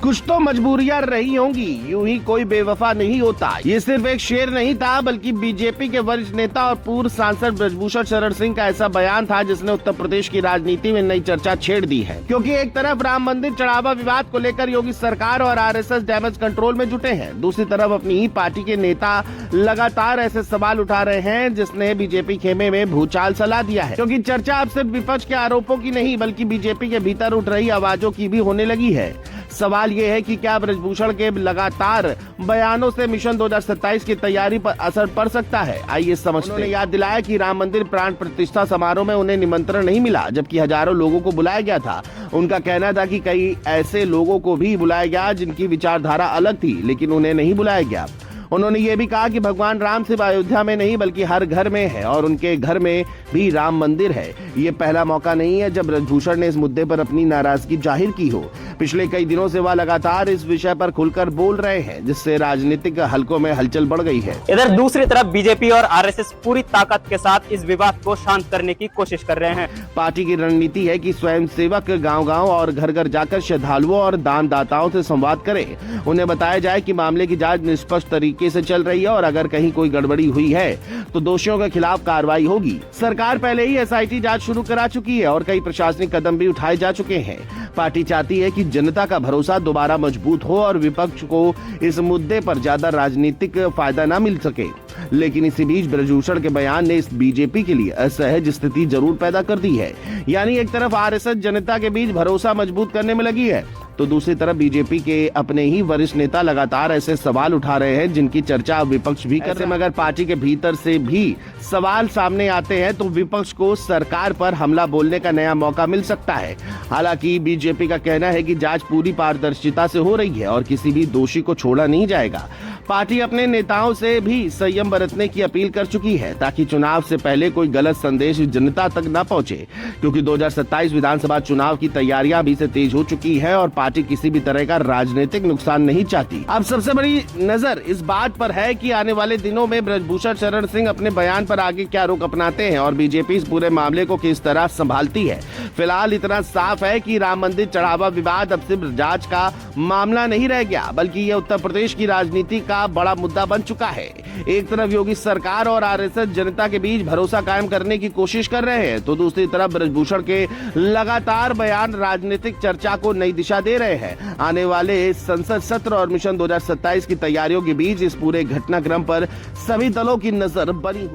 कुछ तो मजबूरियां रही होंगी, यूं ही कोई बेवफा नहीं होता। ये सिर्फ एक शेर नहीं था, बल्कि बीजेपी के वरिष्ठ नेता और पूर्व सांसद ब्रजभूषण शरण सिंह का ऐसा बयान था जिसने उत्तर प्रदेश की राजनीति में नई चर्चा छेड़ दी है। क्योंकि एक तरफ राम मंदिर चढ़ावा विवाद को लेकर योगी सरकार और आरएसएस डैमेज कंट्रोल में जुटे हैं, दूसरी तरफ अपनी ही पार्टी के नेता लगातार ऐसे सवाल उठा रहे हैं जिसने बीजेपी खेमे में भूचाल ला दिया है। क्योंकि चर्चा अब सिर्फ विपक्ष के आरोपों की नहीं, बल्कि बीजेपी के भीतर उठ रही आवाजों की भी होने लगी है। सवाल ये है कि क्या ब्रजभूषण के लगातार बयानों से मिशन 2027 की तैयारी पर असर पड़ सकता है। आइए समझते हैं। उन्होंने याद दिलाया कि राम मंदिर प्राण प्रतिष्ठा समारोह में उन्हें निमंत्रण नहीं मिला, जबकि हजारों लोगों को बुलाया गया था। उनका कहना था कि कई ऐसे लोगों को भी बुलाया गया जिनकी विचारधारा अलग थी, लेकिन उन्हें नहीं बुलाया गया। उन्होंने ये भी कहा कि भगवान राम सिर्फ अयोध्या में नहीं बल्कि हर घर में है और उनके घर में भी राम मंदिर है। ये पहला मौका नहीं है जब ब्रजभूषण ने इस मुद्दे पर अपनी नाराजगी जाहिर की हो। पिछले कई दिनों से वह लगातार इस विषय पर खुलकर बोल रहे हैं, जिससे राजनीतिक हलकों में हलचल बढ़ गई है। इधर दूसरी तरफ बीजेपी और आरएसएस पूरी ताकत के साथ इस विवाद को शांत करने की कोशिश कर रहे हैं। पार्टी की रणनीति है कि स्वयंसेवक गांव-गांव और घर-घर जाकर श्रद्धालुओं और दानदाताओं से संवाद करें। उन्हें बताया जाए कि मामले की जांच निष्पक्ष तरीके से चल रही है और अगर कहीं कोई गड़बड़ी हुई है तो दोषियों के खिलाफ कार्रवाई होगी। सरकार पहले ही एसआईटी जांच शुरू करा चुकी है और कई प्रशासनिक कदम भी उठाए जा चुके हैं। पार्टी चाहती है कि जनता का भरोसा दोबारा मजबूत हो और विपक्ष को इस मुद्दे पर ज्यादा राजनीतिक फायदा न मिल सके। लेकिन इसी बीच ब्रजभूषण के बयान ने इस बीजेपी के लिए असहज स्थिति जरूर पैदा कर दी है। यानी एक तरफ आरएसएस जनता के बीच भरोसा मजबूत करने में लगी है, तो दूसरी तरफ बीजेपी के अपने ही वरिष्ठ नेता लगातार ऐसे सवाल उठा रहे हैं जिनकी चर्चा विपक्ष भी कर रहे हैं। मगर पार्टी के भीतर से भी सवाल सामने आते हैं तो विपक्ष को सरकार पर हमला बोलने का नया मौका मिल सकता है। हालांकि बीजेपी का कहना है कि जांच पूरी पारदर्शिता से हो रही है और किसी भी दोषी को छोड़ा नहीं जाएगा। पार्टी अपने नेताओं से भी संयम बरतने की अपील कर चुकी है ताकि चुनाव से पहले कोई गलत संदेश जनता तक न पहुंचे, क्योंकि 2027 विधानसभा चुनाव की तैयारियां भी से तेज हो चुकी है और पार्टी किसी भी तरह का राजनीतिक नुकसान नहीं चाहती। अब सबसे बड़ी नजर इस बात पर है कि आने वाले दिनों में ब्रजभूषण शरण सिंह अपने बयान पर आगे क्या रुख अपनाते हैं और बीजेपी इस पूरे मामले को किस तरह संभालती है। फिलहाल इतना साफ है कि राम मंदिर चढ़ावा विवाद अब सिर्फ जांच का मामला नहीं रह गया, बल्कि ये उत्तर प्रदेश की राजनीति का बड़ा मुद्दा बन चुका है। एक तरफ योगी सरकार और आरएसएस जनता के बीच भरोसा कायम करने की कोशिश कर रहे हैं, तो दूसरी तरफ ब्रजभूषण के लगातार बयान राजनीतिक चर्चा को नई दिशा दे रहे हैं। आने वाले संसद सत्र और मिशन 2027 की तैयारियों के बीच इस पूरे घटनाक्रम पर सभी दलों की नजर बनी